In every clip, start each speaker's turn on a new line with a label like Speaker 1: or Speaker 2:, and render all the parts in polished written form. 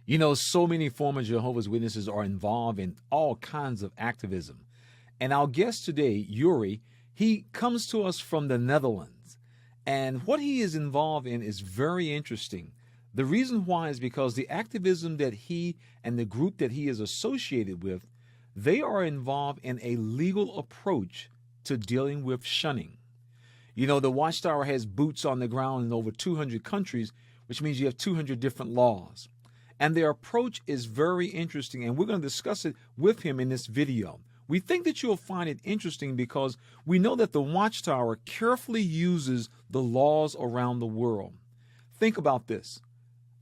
Speaker 1: You know, so many former Jehovah's Witnesses are involved in all kinds of activism. And our guest today, Youri, he comes to us from the Netherlands. And what he is involved in is very interesting. The reason why is because the activism that he and the group that he is associated with, they are involved in a legal approach to dealing with shunning. You know, the Watchtower has boots on the ground in over 200 countries, which means you have 200 different laws. And their approach is very interesting, and we're going to discuss it with him in this video. We think that you'll find it interesting because we know that the Watchtower carefully uses the laws around the world. Think about this.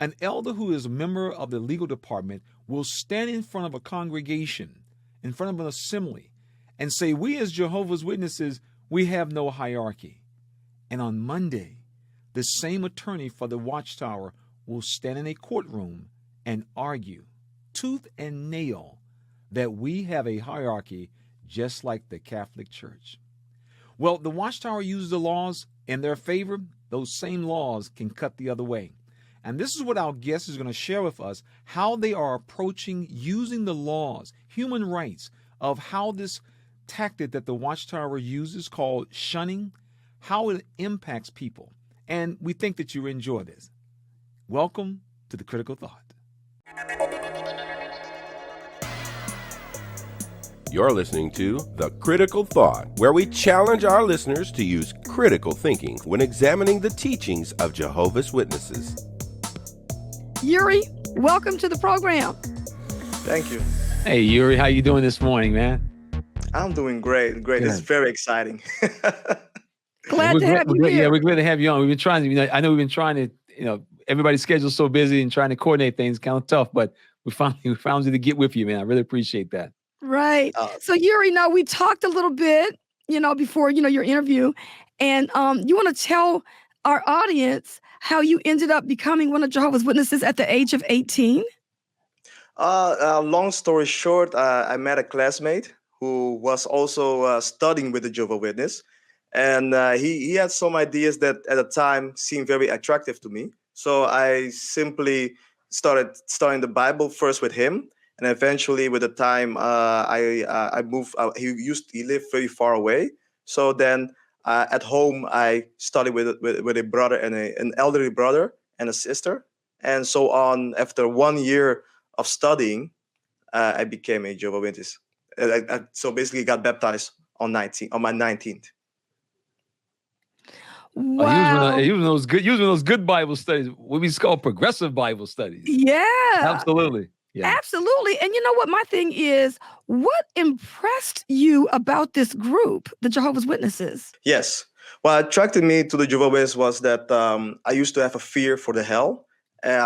Speaker 1: An elder who is a member of the legal department will stand in front of a congregation, in front of an assembly, and say, we as Jehovah's Witnesses, we have no hierarchy. And on Monday, the same attorney for the Watchtower will stand in a courtroom and argue, tooth and nail, that we have a hierarchy just like the Catholic Church. Well, the Watchtower uses the laws in their favor. Those same laws can cut the other way. And this is what our guest is going to share with us, how they are approaching using the laws, human rights, of how this tactic that the Watchtower uses called shunning, how it impacts people. And we think that you enjoy this. Welcome to The Critical Thought.
Speaker 2: You're listening to The Critical Thought, where we challenge our listeners to use critical thinking when examining the teachings of Jehovah's Witnesses.
Speaker 3: Youri, welcome to the program.
Speaker 4: Thank you.
Speaker 1: Hey, Youri, how you doing this morning, man?
Speaker 4: I'm doing great. Great.
Speaker 1: Good.
Speaker 4: It's very exciting.
Speaker 3: Glad to have you here.
Speaker 1: Yeah, we're glad to have you on. We've been trying to, I know we've been trying to, everybody's schedule's so busy and trying to coordinate things, kind of tough, but we found you to get with you, man. I really appreciate that.
Speaker 3: Right. So Youri, now we talked a little bit, before, your interview, and you want to tell our audience how you ended up becoming one of Jehovah's Witnesses at the age of 18?
Speaker 4: Long story short, I met a classmate who was also studying with the Jehovah Witness. And he had some ideas that at the time seemed very attractive to me. So I simply started studying the Bible first with him. And eventually with the time I moved, he lived very far away. So then at home, I studied with a brother and an elderly brother and a sister. And so on, after 1 year of studying, I became a Jehovah's Witness. So basically got baptized on my 19th.
Speaker 3: Wow.
Speaker 1: He was one of those good Bible studies, what we call progressive Bible studies.
Speaker 3: Yeah.
Speaker 1: Absolutely. Yeah.
Speaker 3: Absolutely. And you know what? My thing is, what impressed you about this group, the Jehovah's Witnesses?
Speaker 4: Yes. What attracted me to the Jehovah's Witnesses was that I used to have a fear for the hell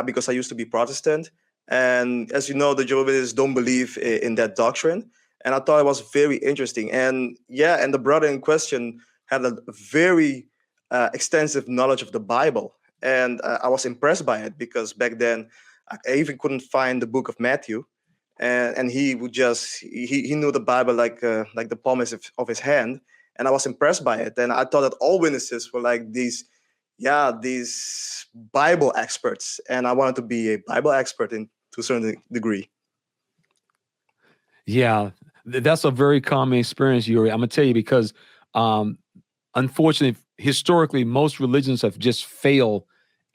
Speaker 4: because I used to be Protestant. And as you know, the Jehovah's Witnesses don't believe in that doctrine. And I thought it was very interesting. And and the brother in question had a very extensive knowledge of the Bible. And I was impressed by it because back then I even couldn't find the book of Matthew. And he would he knew the Bible like the palm of his hand. And I was impressed by it. And I thought that all witnesses were like these Bible experts. And I wanted to be a Bible expert to a certain degree.
Speaker 1: Yeah, that's a very common experience, Youri. I'm going to tell you because unfortunately, historically, most religions have just failed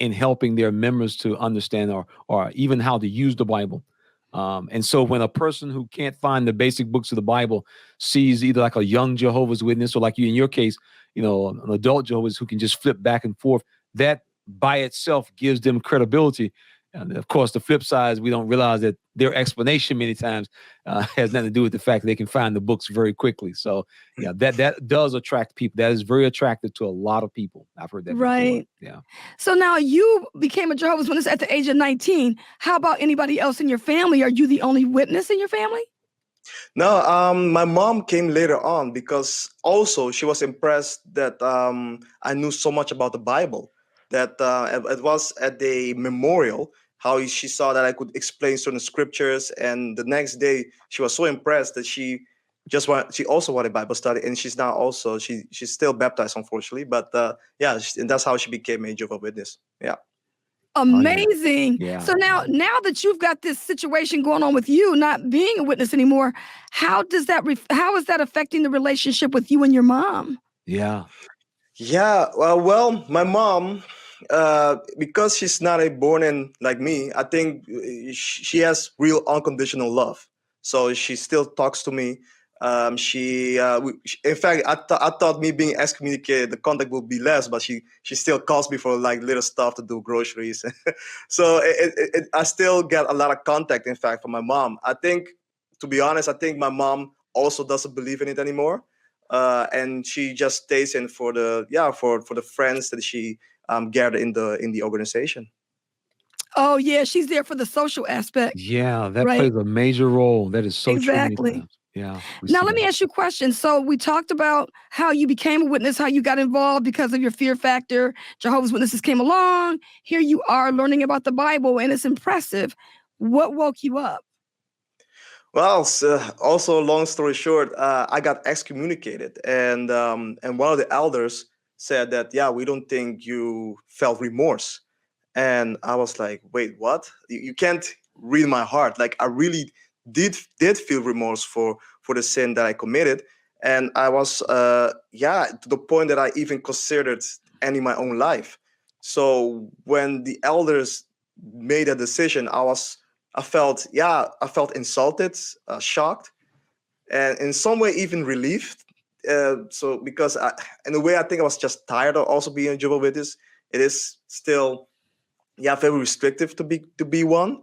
Speaker 1: in helping their members to understand or even how to use the Bible. And so when a person who can't find the basic books of the Bible sees either like a young Jehovah's Witness or like you in your case, an adult Jehovah's who can just flip back and forth, that by itself gives them credibility. And of course, the flip side is we don't realize that their explanation many times has nothing to do with the fact that they can find the books very quickly. So, yeah, that does attract people. That is very attractive to a lot of people. I've heard that
Speaker 3: right
Speaker 1: before. Yeah.
Speaker 3: So now you became a Jehovah's Witness at the age of 19. How about anybody else in your family? Are you the only witness in your family?
Speaker 4: No, my mom came later on because also she was impressed that I knew so much about the Bible. That it was at the memorial how she saw that I could explain certain scriptures, and the next day she was so impressed that she also wanted Bible study, and she's now also she's still baptized, unfortunately, but and that's how she became a Jehovah's Witness. Yeah.
Speaker 3: Amazing.
Speaker 1: Yeah.
Speaker 3: So now that you've got this situation going on with you not being a witness anymore, how is that affecting the relationship with you and your mom?
Speaker 1: Yeah.
Speaker 4: Yeah, well, my mom, because she's not a born in like me, I think she has real unconditional love. So she still talks to me. In fact, I thought me being excommunicated, the contact would be less, but she still calls me for like little stuff to do groceries. So I still get a lot of contact. In fact, from my mom. I think, to be honest, I think my mom also doesn't believe in it anymore. And she just stays in for the friends that she gathered in the organization.
Speaker 3: Oh yeah, she's there for the social aspect.
Speaker 1: Yeah, that
Speaker 3: Right.
Speaker 1: plays a major role. That is so true many
Speaker 3: Exactly.
Speaker 1: times. Yeah.
Speaker 3: Now let me ask you a question. So we talked about how you became a witness, how you got involved because of your fear factor. Jehovah's Witnesses came along. Here you are learning about the Bible, and it's impressive. What woke you up?
Speaker 4: Well, also long story short, I got excommunicated, and one of the elders said that, yeah, we don't think you felt remorse. And I was like, wait, what? You can't read my heart. Like, I really did feel remorse for the sin that I committed. And I was to the point that I even considered ending my own life. So when the elders made a decision, I felt insulted, shocked, and in some way even relieved. So because in a way, I think I was just tired of also being a Jehovah's Witness. It is still, very restrictive to be one,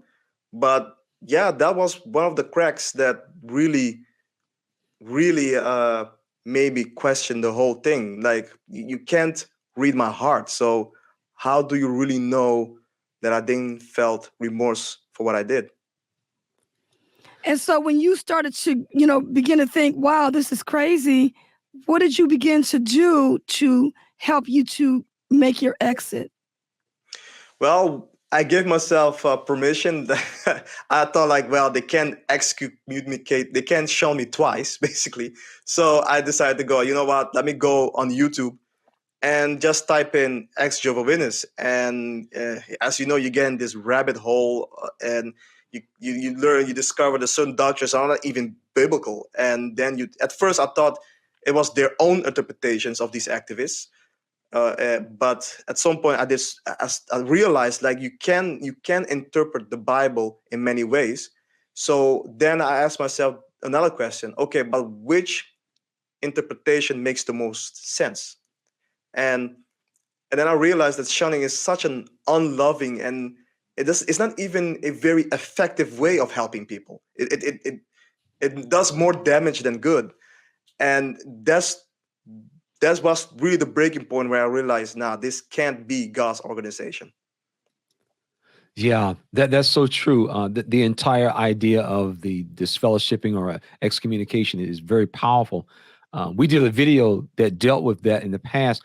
Speaker 4: but yeah, that was one of the cracks that really made me question the whole thing. Like, you can't read my heart, so how do you really know that I didn't felt remorse for what I did?
Speaker 3: And so when you started to, begin to think, wow, this is crazy, what did you begin to do to help you to make your exit?
Speaker 4: Well, I gave myself permission. I thought, like, well, they can't excommunicate, they can't show me twice, basically. So I decided to go, you know what, let me go on YouTube and just type in ExJW Witness. And as you know, you get in this rabbit hole, and you learn, you discover that certain doctrines are not even biblical. And then at first I thought it was their own interpretations of these activists. But at some point I realized, like, you can interpret the Bible in many ways. So then I asked myself another question. Okay, but which interpretation makes the most sense? And then I realized that shunning is such an unloving, and it's not even a very effective way of helping people. It does more damage than good. And that was really the breaking point where I realized, nah, this can't be God's organization.
Speaker 1: Yeah, that's so true. The entire idea of the disfellowshipping or excommunication is very powerful. We did a video that dealt with that in the past,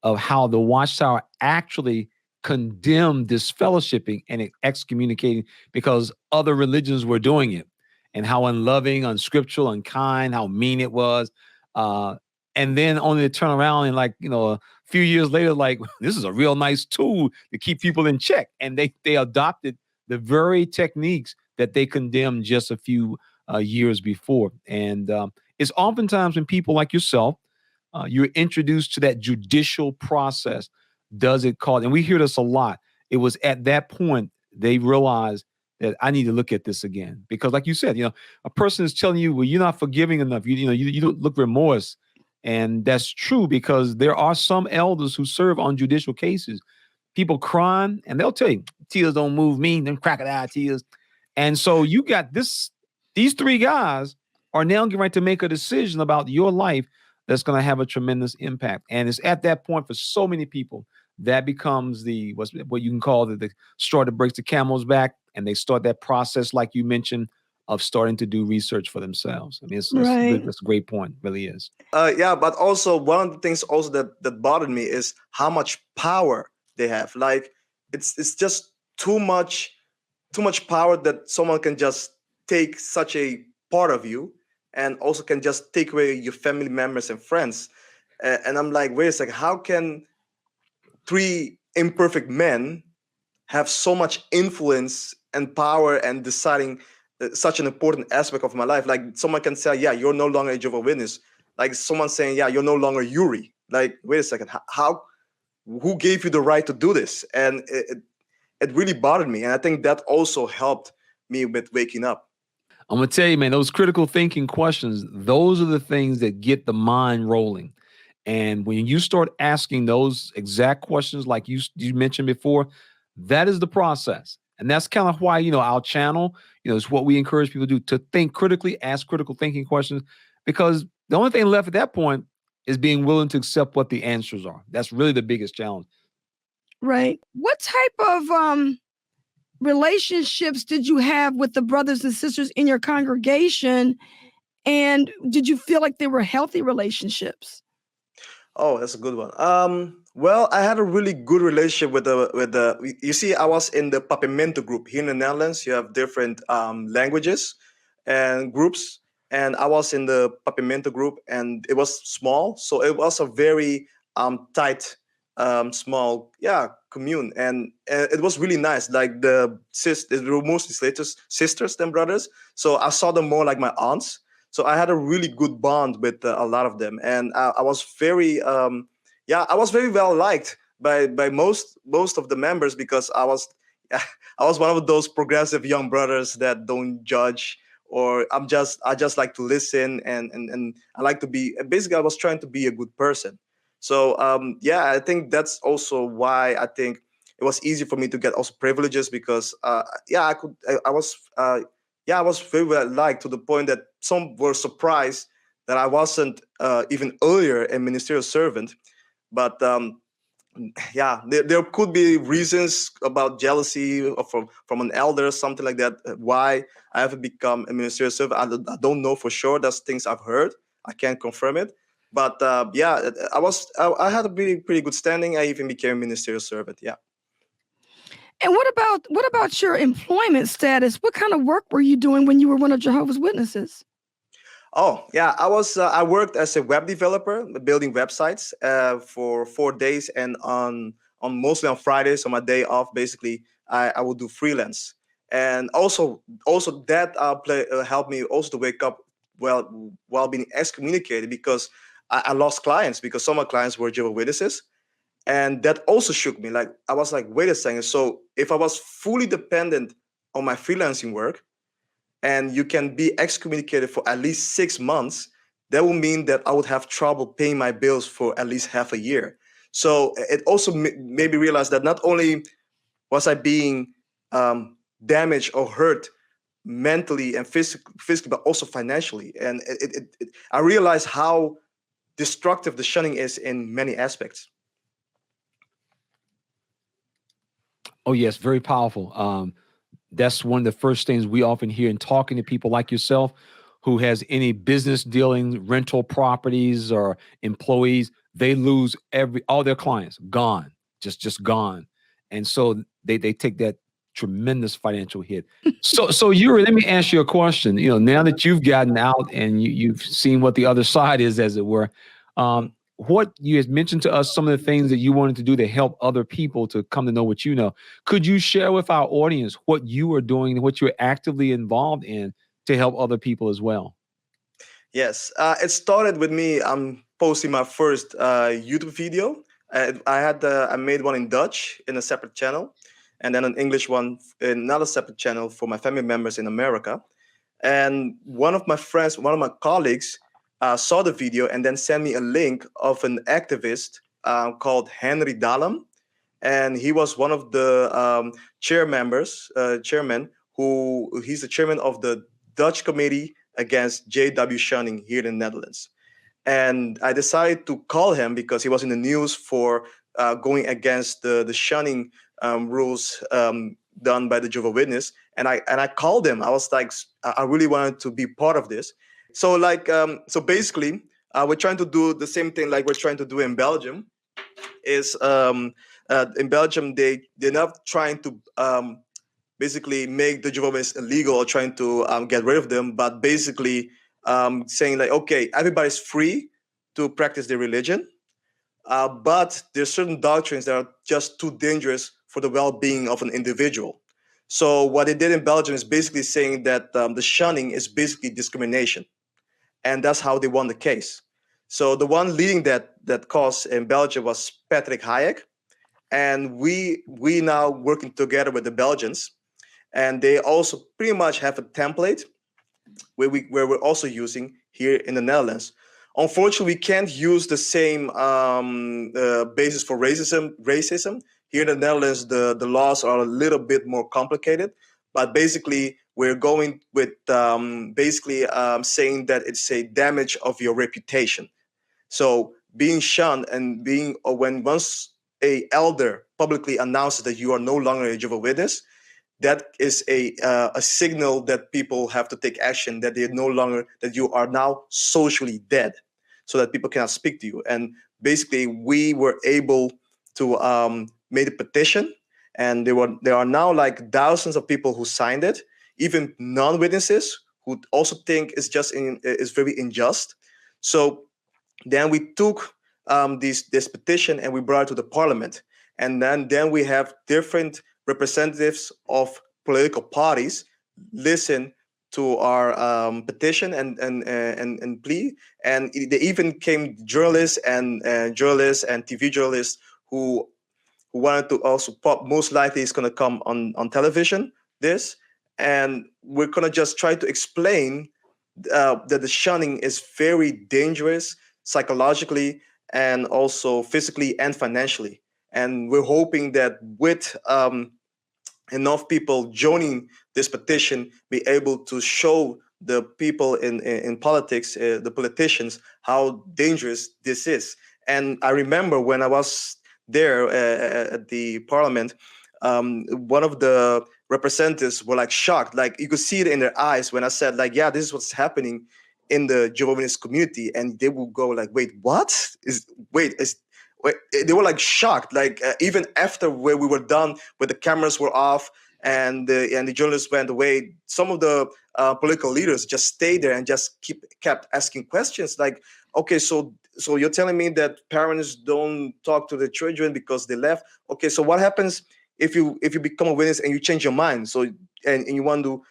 Speaker 1: of how the Watchtower actually condemned disfellowshipping and excommunicating because other religions were doing it, and how unloving, unscriptural, unkind, how mean it was. And then only to turn around and, like, a few years later, like, this is a real nice tool to keep people in check. And they adopted the very techniques that they condemned just a few years before. And it's oftentimes when people like yourself, you're introduced to that judicial process, does it cause, and we hear this a lot. It was at that point they realized that I need to look at this again. Because like you said, a person is telling you, well, you're not forgiving enough. You don't look remorse. And that's true, because there are some elders who serve on judicial cases. People crying, and they'll tell you, tears don't move me, them crocodile tears. And so you got these three guys are now getting ready to make a decision about your life that's going to have a tremendous impact. And it's at that point for so many people that becomes what you can call the straw that breaks the camel's back, and they start that process, like you mentioned, of starting to do research for themselves. I mean, that's a great point, really is.
Speaker 4: But also one of the things also that bothered me is how much power they have. Like, it's just too much power that someone can just take such a part of you, and also can just take away your family members and friends. And I'm like, wait a second, how can three imperfect men have so much influence and power and deciding such an important aspect of my life. Like someone can say, yeah, you're no longer a Jehovah's Witness. Like someone saying, yeah, you're no longer Youri. Like, wait a second, who gave you the right to do this? And it really bothered me. And I think that also helped me with waking up.
Speaker 1: I'm going to tell you, man, those critical thinking questions, those are the things that get the mind rolling. And when you start asking those exact questions, like you mentioned before, that is the process. And that's kind of why, our channel, is what we encourage people to do, to think critically, ask critical thinking questions, because the only thing left at that point is being willing to accept what the answers are. That's really the biggest challenge.
Speaker 3: Right. What type of relationships did you have with the brothers and sisters in your congregation? And did you feel like they were healthy relationships?
Speaker 4: Oh, that's a good one. Well, I had a really good relationship with the. You see, I was in the Papimento group here in the Netherlands. You have different languages and groups, and I was in the Papimento group, and it was small, so it was a very tight, small, commune, and it was really nice. Like they were mostly sisters than brothers, so I saw them more like my aunts. So I had a really good bond with a lot of them, and I was very, I was very well liked by most of the members, because I was one of those progressive young brothers that don't judge, or I just like to listen, and I like to be, basically I was trying to be a good person. So I think that's also why I think it was easy for me to get also privileges, because I was very well liked, to the point that some were surprised that I wasn't even earlier a ministerial servant. But there could be reasons about jealousy from an elder or something like that, why I haven't become a ministerial servant. I don't know for sure. That's things I've heard. I can't confirm it. But I had a pretty good standing. I even became a ministerial servant. Yeah.
Speaker 3: And what about your employment status? What kind of work were you doing when you were one of Jehovah's Witnesses?
Speaker 4: Oh, yeah, I worked as a web developer, building websites for 4 days, and on mostly on Fridays, on my day off, basically I would do freelance. And also that helped me also to wake up while being excommunicated, because I lost clients, because some of my clients were Jehovah's Witnesses. And that also shook me. Like, I was like, wait a second. So if I was fully dependent on my freelancing work, and you can be excommunicated for at least 6 months, that would mean that I would have trouble paying my bills for at least half a year. So it also made me realize that not only was I being damaged or hurt mentally and physically, but also financially. And I realized how destructive the shunning is in many aspects.
Speaker 1: Oh, yes, very powerful. That's one of the first things we often hear in talking to people like yourself who has any business dealings, rental properties, or employees. They lose all their clients, gone, just gone. And so they take that tremendous financial hit. So Youri, let me ask you a question. Now that you've gotten out and you've seen what the other side is, as it were, what you had mentioned to us, some of the things that you wanted to do to help other people to come to know what you know. Could you share with our audience what you are doing and what you're actively involved in to help other people as well?
Speaker 4: Yes, it started with me posting my first YouTube video. I made one in Dutch in a separate channel, and then an English one in another separate channel for my family members in America. And one of my colleagues saw the video and then sent me a link of an activist called Henri Dahlem. And he was one of the chairmen he's the chairman of the Dutch Committee against JW shunning here in the Netherlands. And I decided to call him because he was in the news for going against the shunning rules done by the Jehovah's Witness. And I called him. I was like, I really wanted to be part of this. So basically, we're trying to do the same thing like we're trying to do in Belgium. Is in Belgium they're not trying to basically make the Jehovah's illegal or trying to get rid of them, but basically saying like, okay, everybody's free to practice their religion, but there's certain doctrines that are just too dangerous for the well-being of an individual. So what they did in Belgium is basically saying that the shunning is basically discrimination, and that's how they won the case. So the one leading that cause in Belgium was Patrick Hayek, and we now working together with the Belgians, and they also pretty much have a template where we're also using here in the Netherlands. Unfortunately, we can't use the same basis for racism. Here in the Netherlands, the laws are a little bit more complicated, but basically we're going with saying that it's a damage of your reputation. So being shunned and being when once a elder publicly announces that you are no longer a Jehovah's Witness, that is a signal that people have to take action, that you are now socially dead, so that people cannot speak to you. And basically, we were able to make a petition, and there are now like thousands of people who signed it, even non-witnesses who also think it's very unjust. So then we took this petition and we brought it to the parliament, and then we have different representatives of political parties listen to our petition and plea, and they even came journalists and TV journalists who wanted to also pop. Most likely, it's going to come on television. And we're going to just try to explain that the shunning is very dangerous psychologically and also physically and financially. And we're hoping that with enough people joining this petition, be able to show the people in politics, the politicians, how dangerous this is. And I remember when I was there at the parliament, one of the representatives were like shocked. Like you could see it in their eyes when I said like, yeah, this is what's happening in the Jehovah's Witness community. And they will go like, wait, what? They were like shocked, like even after where we were done, where the cameras were off and the journalists went away, some of the political leaders just stayed there and just kept asking questions like, okay, so you're telling me that parents don't talk to the children because they left? Okay, so what happens if you become a witness and you change your mind? So and you want to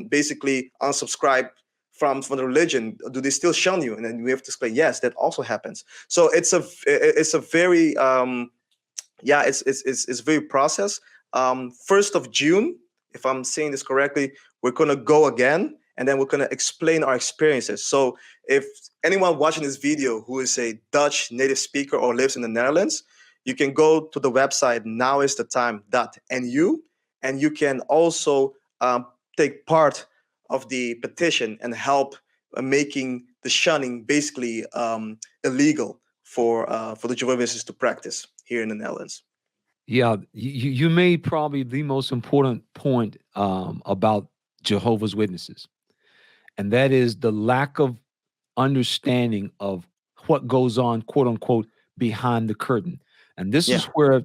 Speaker 4: basically unsubscribe from the religion, do they still shun you? And then we have to explain, yes, that also happens. So it's a very it's very process. 1st of June, if I'm saying this correctly, we're gonna go again, and then we're gonna explain our experiences. So if anyone watching this video who is a Dutch native speaker or lives in the Netherlands, you can go to the website nowistetime.nu, and you can also take part of the petition and help making the shunning basically illegal for the Jehovah's Witnesses to practice here in the Netherlands.
Speaker 1: Yeah, you made probably the most important point about Jehovah's Witnesses, and that is the lack of understanding of what goes on, quote unquote, behind the curtain. And this is where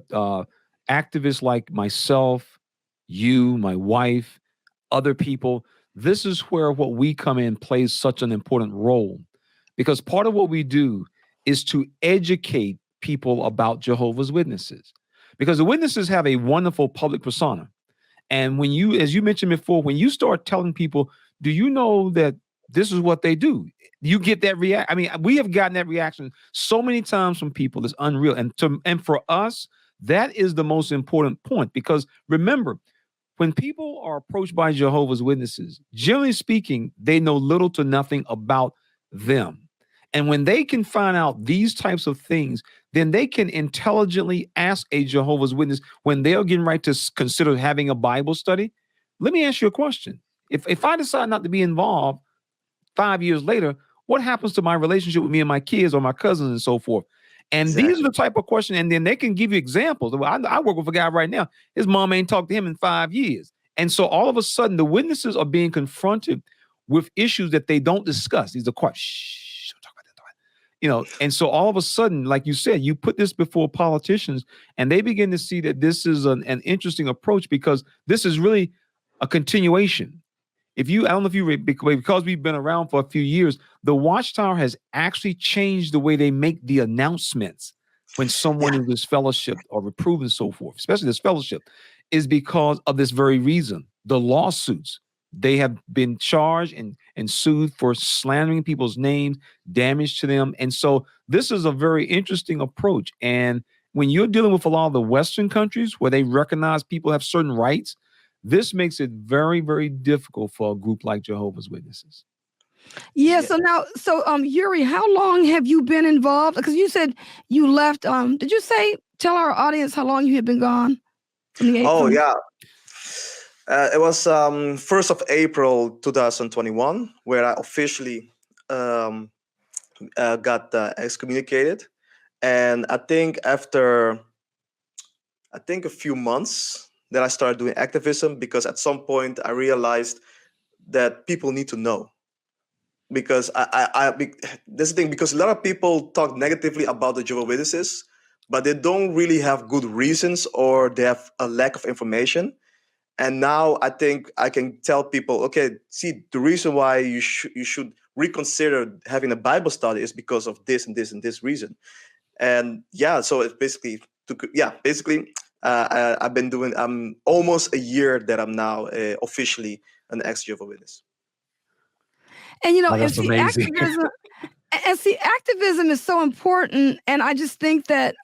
Speaker 1: activists like myself, you, my wife, other people, this is where what we come in plays such an important role, because part of what we do is to educate people about Jehovah's Witnesses, because the witnesses have a wonderful public persona. And when you, as you mentioned before, when you start telling people, do you know that this is what they do? You get that reaction. I mean, we have gotten that reaction so many times from people. It's unreal. And for us, that is the most important point, because remember, when people are approached by Jehovah's Witnesses, generally speaking, they know little to nothing about them. And when they can find out these types of things, then they can intelligently ask a Jehovah's Witness when they're getting right to consider having a Bible study. Let me ask you a question. If I decide not to be involved 5 years later, what happens to my relationship with me and my kids or my cousins and so forth? And These are the type of questions, and then they can give you examples. I work with a guy right now. His mom ain't talked to him in 5 years. And so all of a sudden, the witnesses are being confronted with issues that they don't discuss. These are quite, shh, don't talk about that. And so all of a sudden, like you said, you put this before politicians, and they begin to see that this is an interesting approach, because this is really a continuation. I don't know if you read, because we've been around for a few years, the Watchtower has actually changed the way they make the announcements. when someone is disfellowshipped or reproved and so forth, especially this fellowship, is because of this very reason. The lawsuits, they have been charged and sued for slandering people's names, damage to them. And so this is a very interesting approach. And when you're dealing with a lot of the Western countries where they recognize people have certain rights, this makes it very, very difficult for a group like Jehovah's Witnesses.
Speaker 3: Yeah. So now, Youri, how long have you been involved? Because you said you left. Did you tell our audience how long you had been gone?
Speaker 4: Yeah. It was 1st of April 2021 where I officially got excommunicated. And I think after a few months that I started doing activism, because at some point I realized that people need to know. Because this is the thing, because a lot of people talk negatively about the Jehovah's Witnesses, but they don't really have good reasons, or they have a lack of information. And now I think I can tell people, okay, see, the reason why you should reconsider having a Bible study is because of this and this and this reason. And so it's basically, I've been doing, almost a year that I'm now officially an ex-Jehovah's Witness.
Speaker 3: And activism is so important. And I just think that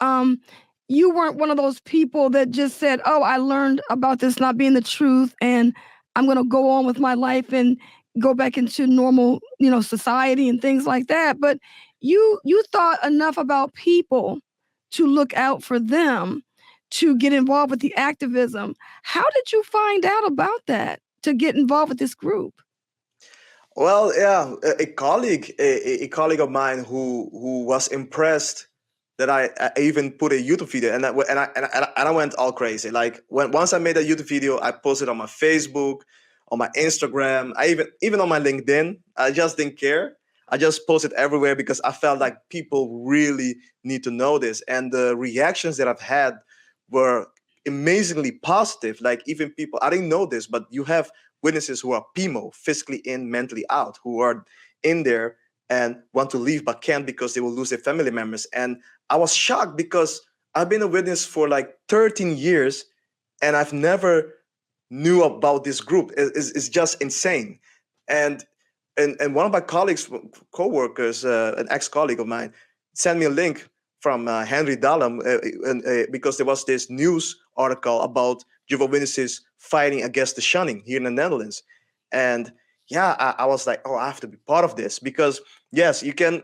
Speaker 3: you weren't one of those people that just said, oh, I learned about this not being the truth, and I'm going to go on with my life and go back into normal, society and things like that. But you thought enough about people to look out for them, to get involved with the activism. How did you find out about that, to get involved with this group?
Speaker 4: Well, a colleague of mine who was impressed that I even put a YouTube video, and I went all crazy. Like once I made a YouTube video, I posted on my Facebook, on my Instagram, even on my LinkedIn. I just didn't care. I just posted everywhere because I felt like people really need to know this, and the reactions that I've had were amazingly positive. Like even people, I didn't know this, but you have witnesses who are PMO, physically in, mentally out, who are in there and want to leave but can't because they will lose their family members. And I was shocked because I've been a witness for like 13 years and I've never knew about this group. It's just insane. And one of my colleagues, co-workers, an ex-colleague of mine, sent me a link from Henri Dahlem because there was this news article about Jehovah's Witnesses fighting against the shunning here in the Netherlands. And I was like, oh, I have to be part of this, because yes, you can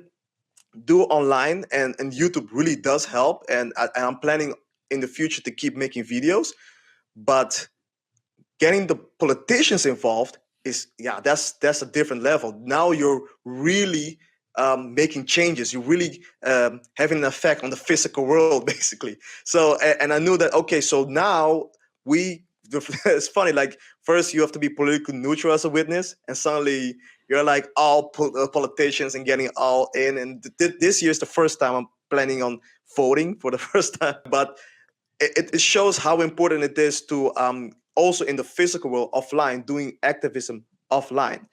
Speaker 4: do online, and YouTube really does help. And I'm planning in the future to keep making videos, but getting the politicians involved is, that's a different level. Now you're really making changes. You're really having an effect on the physical world, basically. So, and I knew that, okay, so now it's funny, like first you have to be politically neutral as a witness, and suddenly you're like all politicians and getting all in. And this year is the first time I'm planning on voting for the first time. But it shows how important it is to also in the physical world, offline, doing activism offline,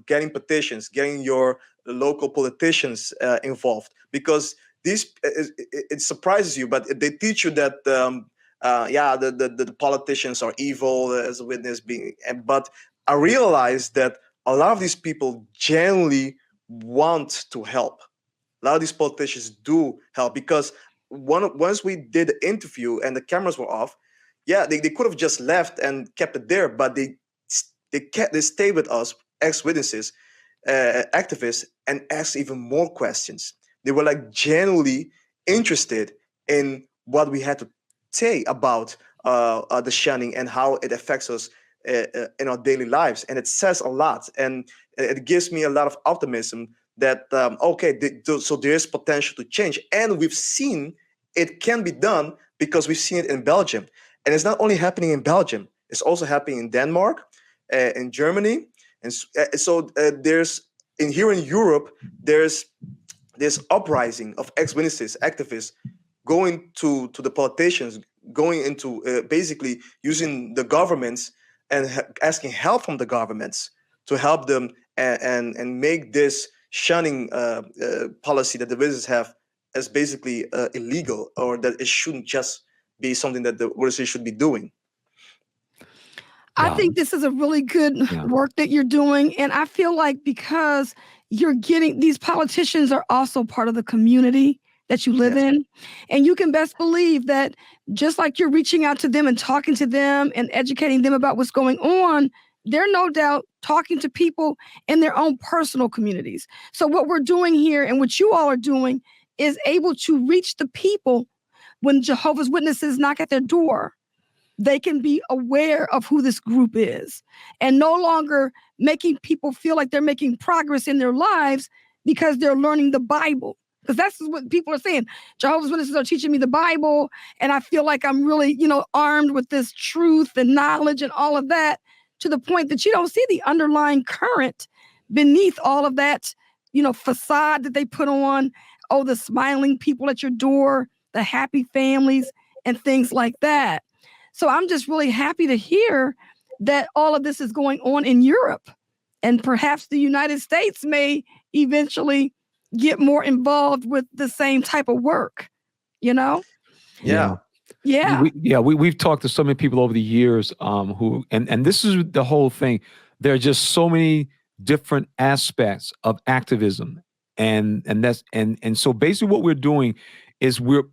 Speaker 4: getting petitions, getting your local politicians involved, because it surprises you, but they teach you that the politicians are evil as a witness being. But I realized that a lot of these people genuinely want to help. A lot of these politicians do help, because once we did the interview and the cameras were off, they could have just left and kept it there, but they stayed with us, ex-witnesses, activists, and asked even more questions. They were like genuinely interested in what we had to say about the shunning and how it affects us in our daily lives. And it says a lot, and it gives me a lot of optimism that so there is potential to change, and we've seen it can be done, because we've seen it in Belgium. And it's not only happening in Belgium, it's also happening in Denmark, in Germany. And so here in Europe, there's this uprising of ex-witnesses, activists, going to the politicians, going into basically using the governments and asking help from the governments to help them and make this shunning policy that the witnesses have as basically illegal, or that it shouldn't just be something that the organization should be doing.
Speaker 3: I think this is a really good work that you're doing. And I feel like because you're getting, these politicians are also part of the community that you live in. And you can best believe that just like you're reaching out to them and talking to them and educating them about what's going on, they're no doubt talking to people in their own personal communities. So what we're doing here and what you all are doing is able to reach the people when Jehovah's Witnesses knock at their door. They can be aware of who this group is and no longer making people feel like they're making progress in their lives because they're learning the Bible. Because that's what people are saying. Jehovah's Witnesses are teaching me the Bible, and I feel like I'm really, armed with this truth and knowledge and all of that, to the point that you don't see the underlying current beneath all of that, facade that they put on. Oh, the smiling people at your door, the happy families, and things like that. So I'm just really happy to hear that all of this is going on in Europe, and perhaps the United States may eventually get more involved with the same type of work,
Speaker 4: Yeah.
Speaker 1: We've talked to so many people over the years who, and this is the whole thing. There are just so many different aspects of activism, and so basically what we're doing is we're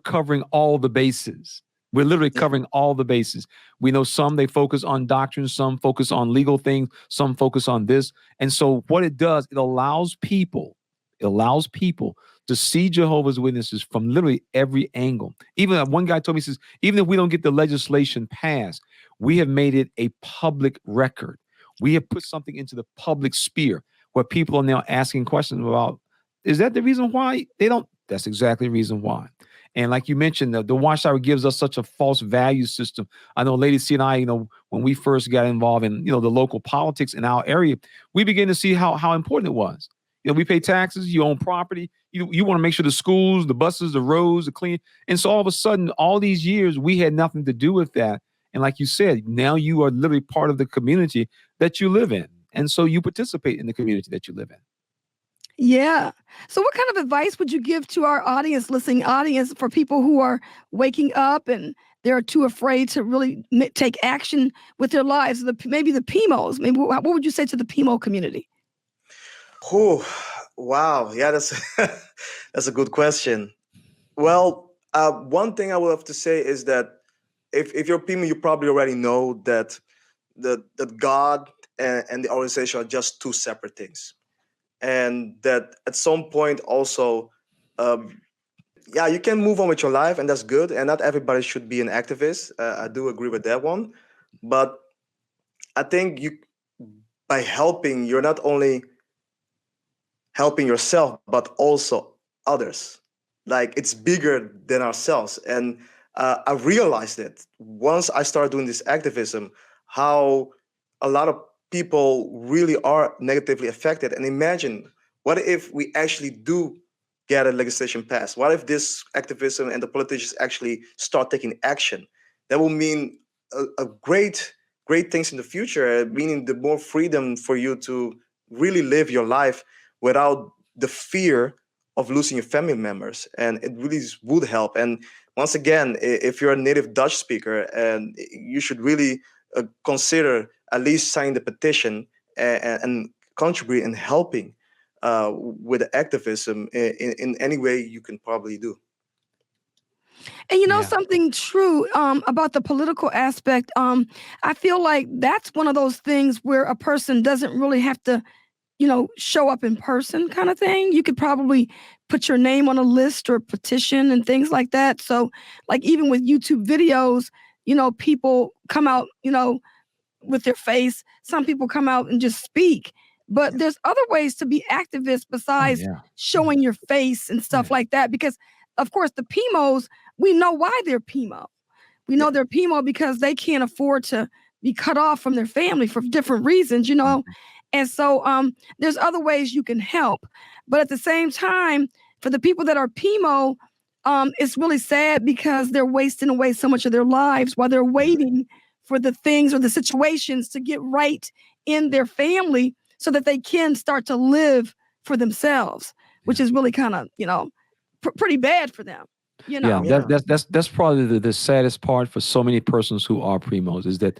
Speaker 1: covering all the bases. We're literally covering all the bases. We know some, they focus on doctrine, some focus on legal things, some focus on this. And so what it does, it allows people to see Jehovah's Witnesses from literally every angle. Even one guy told me, he says, even if we don't get the legislation passed, we have made it a public record. We have put something into the public sphere where people are now asking questions about, is that the reason why they don't? That's exactly the reason why. And like you mentioned, the Watchtower gives us such a false value system. I know Lady C and I, when we first got involved in, the local politics in our area, we began to see how important it was. We pay taxes, you own property, you want to make sure the schools, the buses, the roads are clean. And so all of a sudden, all these years, we had nothing to do with that. And like you said, now you are literally part of the community that you live in. And so you participate in the community that you live in.
Speaker 3: Yeah. So what kind of advice would you give to our listening audience, for people who are waking up and they're too afraid to really take action with their lives? Maybe the PMOs. Maybe what would you say to the PMO community?
Speaker 4: Oh, wow. Yeah, that's that's a good question. Well, one thing I would have to say is that if you're PMO, you probably already know that that God and the organization are just two separate things. And that at some point also, you can move on with your life, and that's good. And not everybody should be an activist. I do agree with that one. But I think by helping, you're not only helping yourself, but also others. Like, it's bigger than ourselves. And I realized it once I started doing this activism, how a lot of people really are negatively affected. And imagine, what if we actually do get a legislation passed? What if this activism and the politicians actually start taking action? That will mean a great things in the future, meaning the more freedom for you to really live your life without the fear of losing your family members. And it really would help. And once again, if you're a native Dutch speaker, and you should really consider at least signing the petition and contribute in helping with activism in any way you can probably do.
Speaker 3: And something true about the political aspect, I feel like that's one of those things where a person doesn't really have to, show up in person, kind of thing. You could probably put your name on a list or a petition and things like that. So like, even with YouTube videos, people come out, with their face. Some people come out and just speak. But there's other ways to be activists besides showing your face and stuff like that. Because, of course, the PMOs, we know why they're PMO. We know they're PMO because they can't afford to be cut off from their family for different reasons, And so there's other ways you can help. But at the same time, for the people that are PMO, it's really sad because they're wasting away so much of their lives while they're waiting for the things or the situations to get right in their family so that they can start to live for themselves, which is really kind of, pretty bad for them. You
Speaker 1: Yeah,
Speaker 3: know.
Speaker 4: Yeah.
Speaker 1: that's probably the saddest part for so many persons who are primos is that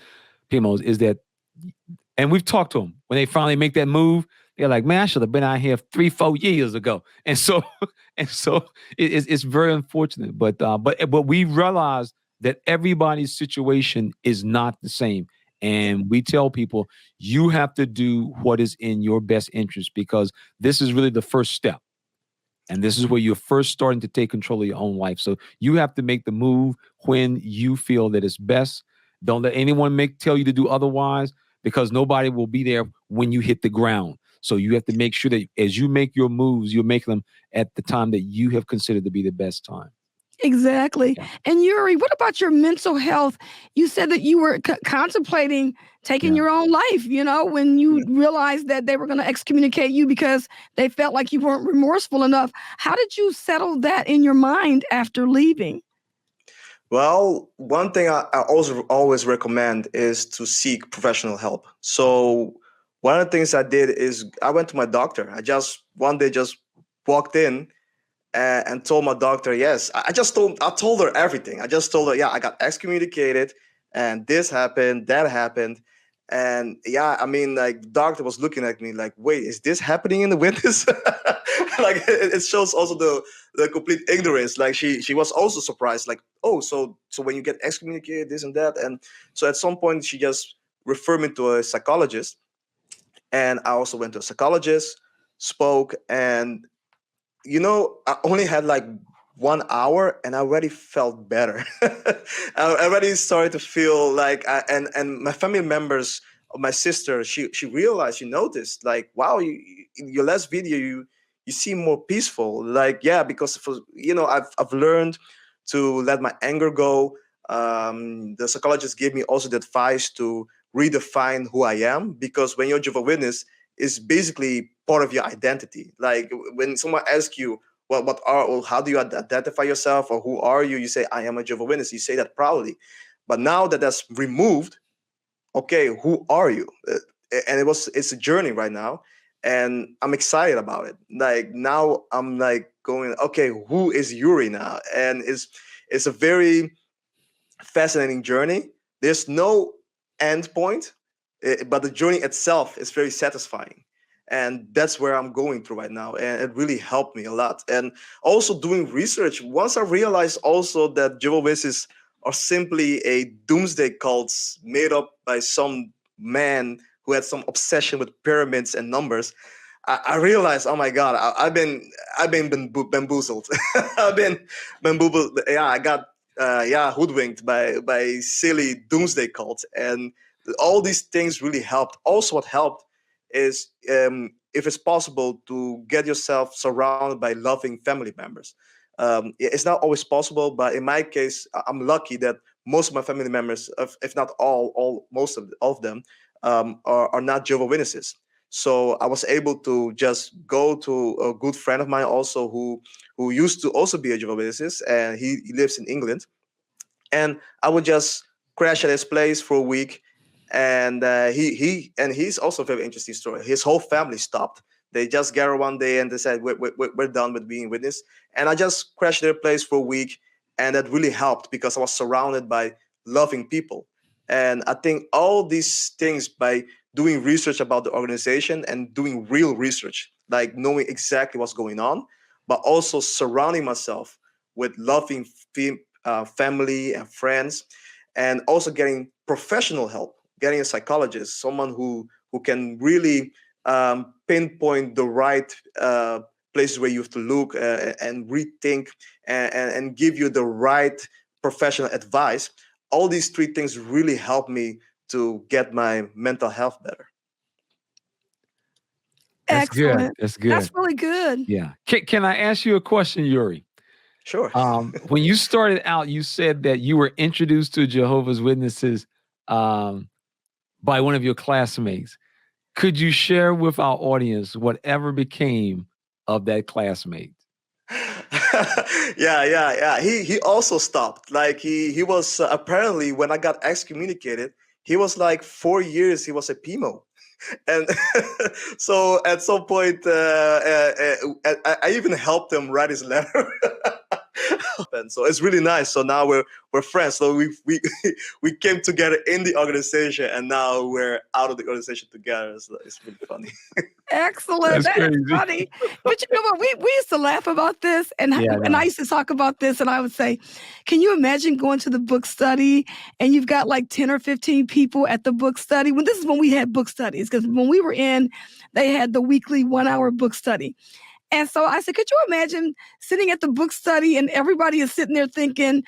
Speaker 1: and we've talked to them when they finally make that move. They're like, man, I should have been out here 3-4 years ago. And so it's very unfortunate. But we realize that everybody's situation is not the same. And we tell people you have to do what is in your best interest, because this is really the first step. And this is where you're first starting to take control of your own life. So you have to make the move when you feel that it's best. Don't let anyone tell you to do otherwise, because nobody will be there when you hit the ground. So you have to make sure that as you make your moves, you're making them at the time that you have considered to be the best time.
Speaker 3: Exactly.
Speaker 1: Yeah.
Speaker 3: And Youri, what about your mental health? You said that you were contemplating taking your own life, when you realized that they were going to excommunicate you because they felt like you weren't remorseful enough. How did you settle that in your mind after leaving?
Speaker 4: Well, one thing I always recommend is to seek professional help. So one of the things I did is I went to my doctor. I just one day just walked in and told my doctor, yes, I told her everything. I just told her, yeah, I got excommunicated and this happened, that happened. And yeah, I mean, like, the doctor was looking at me like, wait, is this happening in the witness? Like, it shows also the complete ignorance. Like, she was also surprised, like, oh, so when you get excommunicated, this and that. And so at some point she just referred me to a psychologist. And I also went to a psychologist, spoke, and I only had like 1 hour and I already felt better. I already started to feel like, and my family members, my sister, she realized, she noticed, like, wow, in your last video, you seem more peaceful. Like, yeah, because I've learned to let my anger go. The psychologist gave me also the advice to redefine who I am, because when you're Jehovah's Witness, is basically part of your identity. Like, when someone asks you, how do you identify yourself, or who are you? You say, I am a Jehovah's Witness. You say that proudly. But now that that's removed, okay, who are you? And it's a journey right now, and I'm excited about it. Like, now I'm like going, okay, who is Youri now? And it's a very fascinating journey. There's no end point, but the journey itself is very satisfying. And that's where I'm going through right now. And it really helped me a lot. And also doing research, once I realized also that Jehovah's Witnesses are simply a doomsday cults made up by some man who had some obsession with pyramids and numbers, I realized, oh my God, I've been bamboozled. I've been bamboozled. Yeah, I got hoodwinked by silly doomsday cults, and all these things really helped. Also, what helped is, if it's possible, to get yourself surrounded by loving family members. It's not always possible, but in my case, I'm lucky that most of my family members, if not most of them, are not Jehovah's Witnesses. So I was able to just go to a good friend of mine also who used to also be a Jehovah's Witnesses, and he lives in England. And I would just crash at his place for a week. And he's also a very interesting story. His whole family stopped. They just gathered one day and they said, we're done with being witness. And I just crashed their place for a week. And that really helped, because I was surrounded by loving people. And I think all these things, by doing research about the organization and doing real research, like knowing exactly what's going on, but also surrounding myself with loving family and friends, and also getting professional help, getting a psychologist, someone who can really pinpoint the right places where you have to look and rethink and give you the right professional advice. All these three things really help me to get my mental health better.
Speaker 1: That's
Speaker 3: Excellent.
Speaker 1: good. That's good.
Speaker 3: That's really good.
Speaker 1: Yeah. Can I ask you a question, Youri?
Speaker 4: Sure.
Speaker 1: When you started out, you said that you were introduced to Jehovah's Witnesses by one of your classmates. Could you share with our audience whatever became of that classmate?
Speaker 4: Yeah. He also stopped. Like, he was apparently, when I got excommunicated, he was like 4 years. He was a PMO. And so at some point, I even helped him write his letter. And so it's really nice. So now we're friends. So we came together in the organization, and now we're out of the organization together. So it's really funny.
Speaker 3: Excellent.
Speaker 1: That's
Speaker 3: That is
Speaker 1: crazy.
Speaker 3: funny. But you know what? We used to laugh about this, and
Speaker 1: Yeah, I
Speaker 3: and
Speaker 1: know.
Speaker 3: I used to talk about this, and I would say, can you imagine going to the book study and you've got like 10 or 15 people at the book study? When this is when we had book studies, because when we were in, they had the weekly 1-hour book study. And so I said, could you imagine sitting at the book study and everybody is sitting there thinking,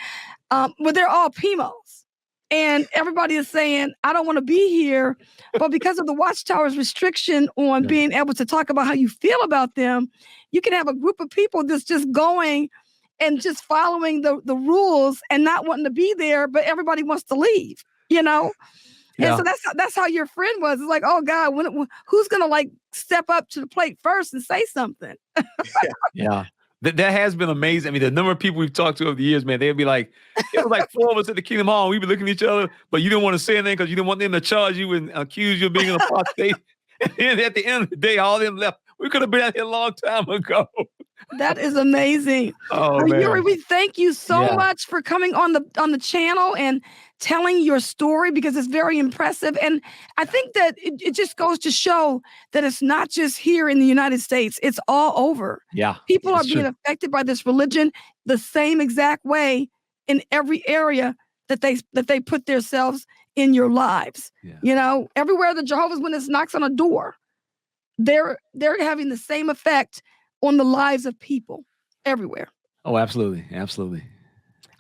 Speaker 3: well, they're all PMOs. And everybody is saying, I don't want to be here. But because of the Watchtower's restriction on
Speaker 1: Yeah.
Speaker 3: being able to talk about how you feel about them, you can have a group of people that's just going and just following the rules and not wanting to be there, but everybody wants to leave, you know? And
Speaker 1: Yeah.
Speaker 3: so that's how your friend was. It's like, oh God, who's gonna like step up to the plate first and say something?
Speaker 1: Yeah. That has been amazing. I mean, the number of people we've talked to over the years, man, they'd be like, it was like 4 of us at the Kingdom Hall. We'd be looking at each other, but you didn't want to say anything because you didn't want them to charge you and accuse you of being an apostate. And then at the end of the day, all of them left. We could have been out here a long time ago.
Speaker 3: That is amazing.
Speaker 1: Oh,
Speaker 3: Well,
Speaker 1: man.
Speaker 3: Youri, we thank you so
Speaker 1: Yeah.
Speaker 3: much for coming on the channel and telling your story, because it's very impressive. And I think that it just goes to show that it's not just here in the United States, it's all over.
Speaker 1: Yeah.
Speaker 3: People are
Speaker 1: That's
Speaker 3: being
Speaker 1: true.
Speaker 3: affected by this religion the same exact way in every area that they put themselves in your lives.
Speaker 1: Yeah.
Speaker 3: You know, everywhere the Jehovah's Witness knocks on a door, they're having the same effect on the lives of people everywhere.
Speaker 1: Oh, absolutely. Absolutely.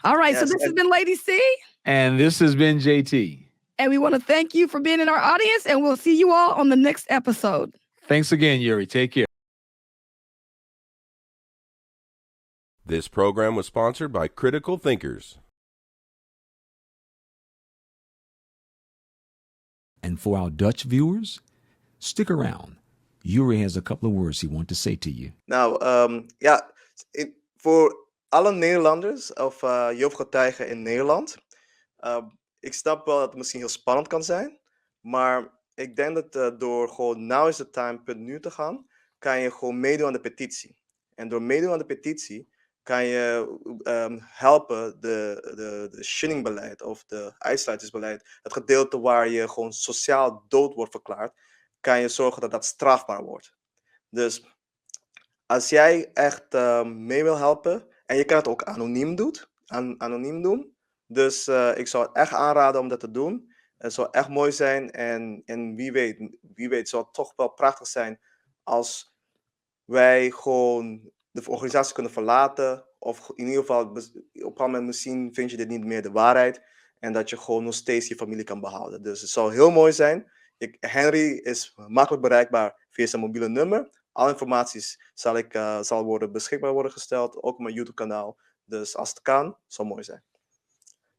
Speaker 3: All right, so
Speaker 4: Yes,
Speaker 3: this has
Speaker 4: and
Speaker 3: been Lady C,
Speaker 1: And this has been JT.
Speaker 3: and we want to thank you for being in our audience, and we'll see you all on the next episode.
Speaker 1: Thanks again, Youri. Take care.
Speaker 2: This program was sponsored by Critical Thinkers.
Speaker 1: And for our Dutch viewers, stick around. Youri has a couple of words he wants to say to you.
Speaker 4: nou, ja, voor alle Nederlanders of Jehovah-getuigen in Nederland, ik snap wel dat het misschien heel spannend kan zijn, maar ik denk dat door gewoon now is the time.nu te gaan, kan je gewoon meedoen aan de petitie. En door meedoen aan de petitie kan je helpen de shunningbeleid of de uitsluitingsbeleid, het gedeelte waar je gewoon sociaal dood wordt verklaard, kan je zorgen dat dat strafbaar wordt. Dus als jij echt mee wil helpen, en je kan het ook anoniem doen. Dus ik zou het echt aanraden om dat te doen. Het zou echt mooi zijn. En wie weet zou het toch wel prachtig zijn als wij gewoon de organisatie kunnen verlaten. Of in ieder geval, op een moment misschien vind je dit niet meer de waarheid. En dat je gewoon nog steeds je familie kan behouden. Dus het zou heel mooi zijn. Henri is makkelijk bereikbaar via zijn mobiele nummer. Alle informaties zal beschikbaar worden gesteld. Ook op mijn YouTube kanaal. Dus als het kan, zou mooi zijn.